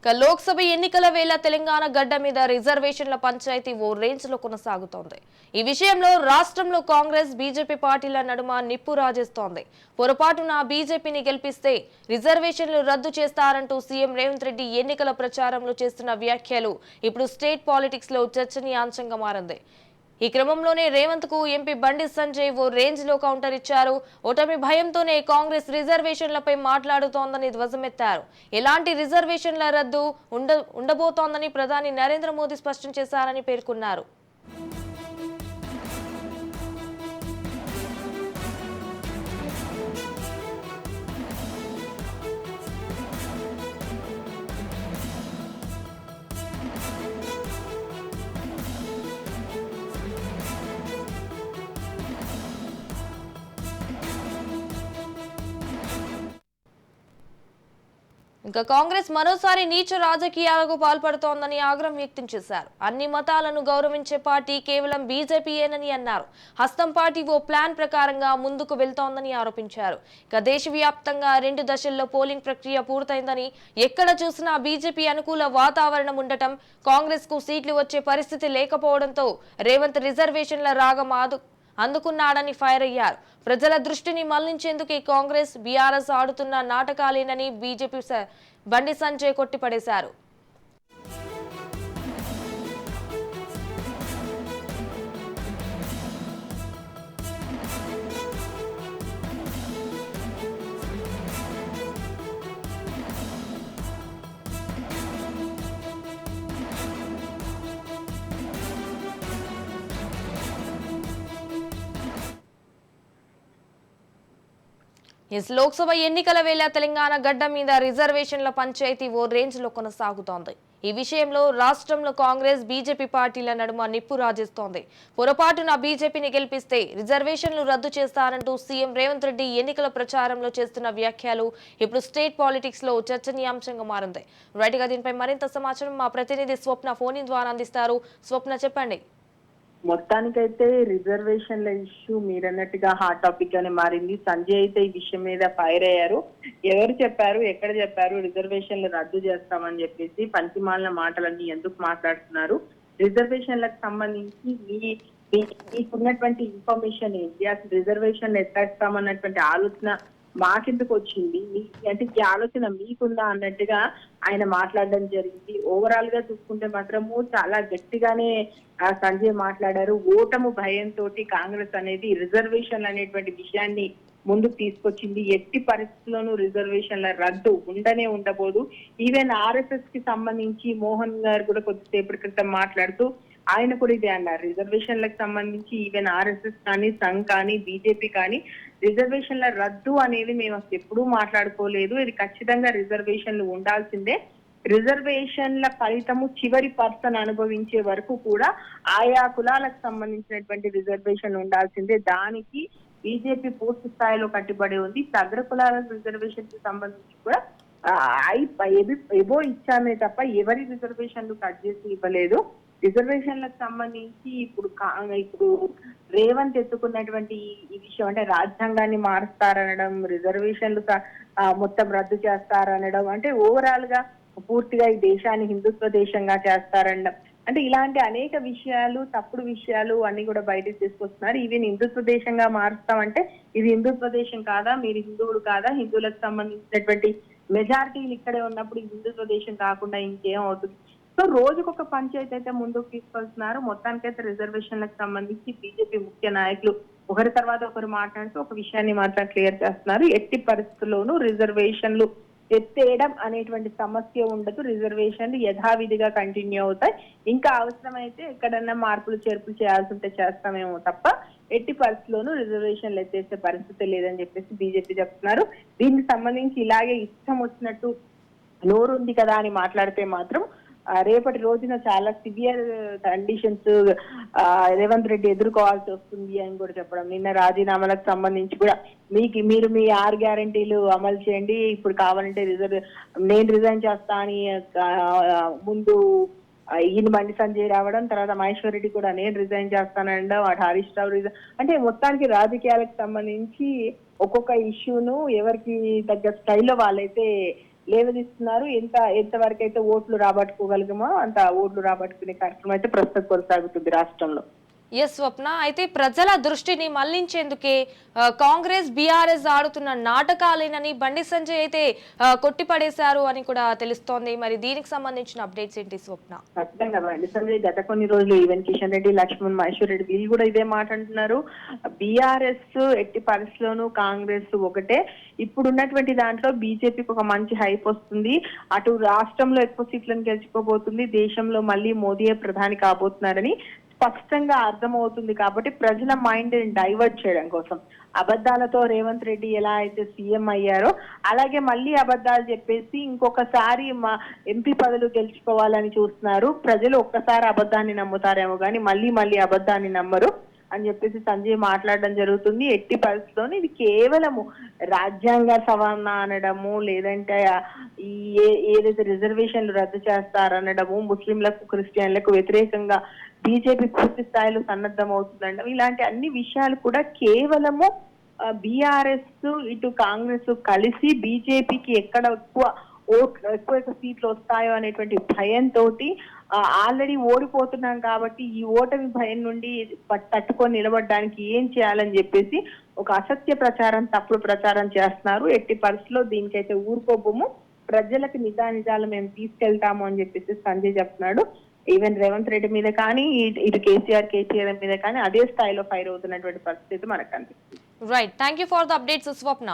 లోక్సభ ఎన్నికల వేళ తెలంగాణ గడ్డ మీద రిజర్వేషన్ల పంచాయతీ ఓ రేంజ్ లో కొనసాగుతోంది. ఈ విషయంలో రాష్ట్రంలో కాంగ్రెస్ బీజేపీ పార్టీల నడుమ నిప్పు రాజేస్తోంది. పొరపాటున బీజేపీని గెలిపిస్తే రిజర్వేషన్లు రద్దు చేస్తారంటూ సీఎం రేవంత్ రెడ్డి ఎన్నికల ప్రచారంలో చేస్తున్న వ్యాఖ్యలు ఇప్పుడు స్టేట్ పాలిటిక్స్ లో చర్చనీయాంశంగా మారింది. ఈ క్రమంలోనే రేవంత్ కు ఎంపీ బండి సంజయ్ ఓ రేంజ్ లో కౌంటర్ ఇచ్చారు. ఓటమి భయంతోనే కాంగ్రెస్ రిజర్వేషన్లపై మాట్లాడుతోందని ధ్వజమెత్తారు. ఎలాంటి రిజర్వేషన్ల రద్దు ఉండబోతోందని ప్రధాని నరేంద్ర మోదీ స్పష్టం చేశారని పేర్కొన్నారు. ఇంకా కాంగ్రెస్ మరోసారి నీచ రాజకీయాలకు పాల్పడుతోందని ఆగ్రహం వ్యక్తం చేశారు. అన్ని మతాలను గౌరవించే పార్టీ కేవలం బీజేపీయేనని అన్నారు. హస్తం పార్టీ ఓ ప్లాన్ ప్రకారంగా ముందుకు వెళ్తోందని ఆరోపించారు. ఇక దేశవ్యాప్తంగా 2 దశల్లో పోలింగ్ ప్రక్రియ పూర్తయిందని, ఎక్కడ చూసినా బీజేపీ అనుకూల వాతావరణం ఉండటం, కాంగ్రెస్ కు సీట్లు వచ్చే పరిస్థితి లేకపోవడంతో రేవంత్ రిజర్వేషన్ల రాగం అందుకున్నాడని ఫైర్ అయ్యారు. ప్రజల దృష్టిని మళ్లించేందుకే కాంగ్రెస్ బీఆర్ఎస్ ఆడుతున్న నాటకాలేనని బీజేపీ బండి సంజయ్ కొట్టిపడేశారు. లోక్సభ ఎన్నికల వేళ తెలంగాణ గడ్డ మీద రిజర్వేషన్ల పంచాయతీ ఓ రేంజ్ లో కొనసాగుతోంది. ఈ విషయంలో రాష్ట్రంలో కాంగ్రెస్ బీజేపీ పార్టీల నడుమ నిప్పు రాజేస్తోంది. పొరపాటున బీజేపీని గెలిపిస్తే రిజర్వేషన్లు రద్దు చేస్తారంటూ సీఎం రేవంత్ రెడ్డి ఎన్నికల ప్రచారంలో చేస్తున్న వ్యాఖ్యలు ఇప్పుడు స్టేట్ పాలిటిక్స్ లో చర్చనీయాంశంగా మారింది. రైట్ గా దీనిపై మరింత సమాచారం మా ప్రతినిధి స్వప్న ఫోన్ ద్వారా అందిస్తారు. స్వప్న, చెప్పండి. మొత్తానికైతే రిజర్వేషన్ల ఇష్యూ మీరన్నట్టుగా హాట్ టాపిక్ గానే మారింది. సంజయ్ అయితే ఈ విషయం మీద ఫైర్ అయ్యారు. ఎవరు చెప్పారు, ఎక్కడ చెప్పారు రిజర్వేషన్లు రద్దు చేస్తామని చెప్పేసి పనికిమాలిన మాటలన్నీ ఎందుకు మాట్లాడుతున్నారు? రిజర్వేషన్లకు సంబంధించి మీకున్నటువంటి ఇన్ఫర్మేషన్ ఏంటి? అసలు రిజర్వేషన్లు ఎత్తేస్తామన్నటువంటి ఆలోచన మాకెందుకు వచ్చింది, అంటే ఈ ఆలోచన మీకుందా అన్నట్టుగా ఆయన మాట్లాడడం జరిగింది. ఓవరాల్ గా చూసుకుంటే మాత్రము చాలా గట్టిగానే సంజయ్ మాట్లాడారు. ఓటము భయంతో కాంగ్రెస్ అనేది రిజర్వేషన్లు అనేటువంటి విషయాన్ని ముందుకు తీసుకొచ్చింది. ఎట్టి పరిస్థితుల్లోనూ రిజర్వేషన్ల రద్దు ఉండబోదు. ఈవెన్ ఆర్ఎస్ఎస్ కి సంబంధించి మోహన్ గారు కూడా కొద్దిసేపటి క్రితం మాట్లాడుతూ ఆయన కూడా ఇదే అన్నారు. రిజర్వేషన్లకు సంబంధించి ఈవెన్ ఆర్ఎస్ఎస్ కానీ, సంఘ్ కానీ, బీజేపీ కానీ రిజర్వేషన్ల రద్దు అనేది మేము అసలు ఎప్పుడూ మాట్లాడుకోలేదు. ఇది ఖచ్చితంగా రిజర్వేషన్లు ఉండాల్సిందే. రిజర్వేషన్ల ఫలితము చివరి పర్సన్ అనుభవించే వరకు కూడా ఆయా కులాలకు సంబంధించినటువంటి రిజర్వేషన్ ఉండాల్సిందే. దానికి బీజేపీ పూర్తి స్థాయిలో కట్టుబడి ఉంది. అగ్ర కులాల రిజర్వేషన్ కి సంబంధించి కూడా ఎబో ఇచ్చామే తప్ప ఎవరి రిజర్వేషన్లు కట్ చేసి ఇవ్వలేదు. రిజర్వేషన్లకు సంబంధించి ఇప్పుడు రేవంత్ ఎత్తుకున్నటువంటి ఈ విషయం, అంటే రాజ్యాంగాన్ని మారుస్తారనడం, రిజర్వేషన్లు మొత్తం రద్దు చేస్తారనడం, అంటే ఓవరాల్ గా పూర్తిగా ఈ దేశాన్ని హిందుత్వ దేశంగా చేస్తారనడం, అంటే ఇలాంటి అనేక విషయాలు, తప్పుడు విషయాలు అన్ని కూడా బయటకు తీసుకొస్తున్నారు. ఈవెన్ హిందుత్వ దేశంగా మారుస్తామంటే ఇది హిందుత్వ దేశం కాదా, మీరు హిందువులు కాదా, హిందువులకు సంబంధించినటువంటి మెజారిటీలు ఇక్కడే ఉన్నప్పుడు హిందుత్వ దేశం కాకుండా ఇంకేం అవుతుంది? సో రోజుకొక పంచాయతీ అయితే ముందుకు తీసుకొస్తున్నారు. మొత్తానికైతే రిజర్వేషన్లకు సంబంధించి బీజేపీ ముఖ్య నాయకులు ఒకరి తర్వాత ఒకరు మాట్లాడుతూ ఒక విషయాన్ని మాత్రం క్లియర్ చేస్తున్నారు. ఎట్టి పరిస్థితుల్లోనూ రిజర్వేషన్లు ఎత్తేయడం అనేటువంటి సమస్య ఉండదు. రిజర్వేషన్లు యథావిధిగా కంటిన్యూ అవుతాయి. ఇంకా అవసరమైతే ఎక్కడన్నా మార్పులు చేర్పులు చేయాల్సి ఉంటే చేస్తామేమో తప్ప ఎట్టి పరిస్థితుల్లోనూ రిజర్వేషన్లు ఎత్తేసే పరిస్థితి లేదని చెప్పేసి బీజేపీ చెప్తున్నారు. దీనికి సంబంధించి ఇలాగే ఇష్టం వచ్చినట్టు నోరుంది కదా అని మాట్లాడితే మాత్రం రేపటి రోజున చాలా సివియర్ కండిషన్స్ రేవంత్ రెడ్డి ఎదుర్కోవాల్సి వస్తుంది అని కూడా చెప్పడం. నిన్న రాజీనామాలకు సంబంధించి కూడా మీరు మీ 6 గ్యారంటీలు అమలు చేయండి, ఇప్పుడు కావాలంటే నేను రిజైన్ చేస్తా అని ముందు ఈయన బండి సంజయ్ రావడం, తర్వాత మహేశ్వర్ రెడ్డి కూడా నేను రిజైన్ చేస్తానండం, అటు హరీష్ రావు రిజైన్, అంటే మొత్తానికి రాజకీయాలకు సంబంధించి ఒక్కొక్క ఇష్యూను ఎవరికి తగ్గ స్టైల్లో వాళ్ళైతే లేవదీస్తున్నారు. ఎంతవరకు అయితే ఓట్లు రాబట్టుకోగలిగామో అంత ఓట్లు రాబట్టుకునే కార్యక్రమం అయితే ప్రస్తుతం కొనసాగుతుంది రాష్ట్రంలో. ఎస్ స్వప్న, అయితే ప్రజల దృష్టిని మళ్లించేందుకే కాంగ్రెస్ బీఆర్ఎస్ ఆడుతున్న నాటకాలేనని బండి సంజయ్ అయితే కొట్టిపడేశారు అని కూడా తెలుస్తోంది. మరి దీనికి సంబంధించిన అప్డేట్స్ ఏంటి స్వప్న? ఖచ్చితంగా బండి సంజయ్ గత కొన్ని రోజులు ఈవెన్ కిషన్ రెడ్డి, లక్ష్మణ్, మహేశ్వర్ రెడ్డి వీళ్ళు కూడా ఇదే మాట అంటున్నారు. బీఆర్ఎస్ ఎట్టి పరిస్థితిలోనూ కాంగ్రెస్ ఒకటే. ఇప్పుడు ఉన్నటువంటి దాంట్లో బీజేపీకి ఒక మంచి హైప్ వస్తుంది. అటు రాష్ట్రంలో ఎక్కువ సీట్లను గెలుచుకోబోతుంది. దేశంలో మళ్ళీ మోదీయే ప్రధాని కాబోతున్నారని స్పష్టంగా అర్థమవుతుంది. కాబట్టి ప్రజల మైండ్ డైవర్ట్ చేయడం కోసం అబద్ధాలతో రేవంత్ రెడ్డి ఎలా అయితే సీఎం అయ్యారో అలాగే మళ్ళీ అబద్ధాలు చెప్పేసి ఇంకొకసారి మా ఎంపీ పదవులు గెలుచుకోవాలని చూస్తున్నారు. ప్రజలు ఒక్కసారి అబద్ధాన్ని నమ్ముతారేమో కానీ మళ్ళీ అబద్ధాన్ని నమ్మరు అని చెప్పేసి సంజయ్ మాట్లాడడం జరుగుతుంది. ఎట్టి పరిస్థితుల్లో ఇది కేవలము రాజ్యాంగ సవరణ అనడము, లేదంటే ఈ ఏదైతే రిజర్వేషన్లు రద్దు చేస్తారనడము, ముస్లింలకు క్రిస్టియన్లకు వ్యతిరేకంగా బీజేపీ పూర్తి స్థాయిలో సన్నద్ధం అవుతుందండం, ఇలాంటి అన్ని విషయాలు కూడా కేవలము బీఆర్ఎస్ ఇటు కాంగ్రెస్ కలిసి బీజేపీకి ఎక్కడ ఎక్కువ సీట్లు వస్తాయో అనేటువంటి భయంతో ఆల్రెడీ ఓడిపోతున్నాం కాబట్టి ఈ ఓటమి భయం నుండి తట్టుకొని నిలబడడానికి ఏం చేయాలని చెప్పేసి ఒక అసత్య ప్రచారం, తప్పుడు ప్రచారం చేస్తున్నారు. ఎట్టి పరిస్థితుల్లో దీనికైతే ఊరుకోబోము, ప్రజలకు నిజాలు మేము తీసుకెళ్తాము అని చెప్పేసి సంజయ్ చెప్తున్నాడు. ఈవెన్ రేవంత్ రెడ్డి మీద కానీ ఇటు కేసీఆర్ మీద కానీ అదే స్థాయిలో ఫైర్ అవుతున్నటువంటి పరిస్థితి మనకు కనిపిస్తుంది. Right, thank you for the updates Swapna.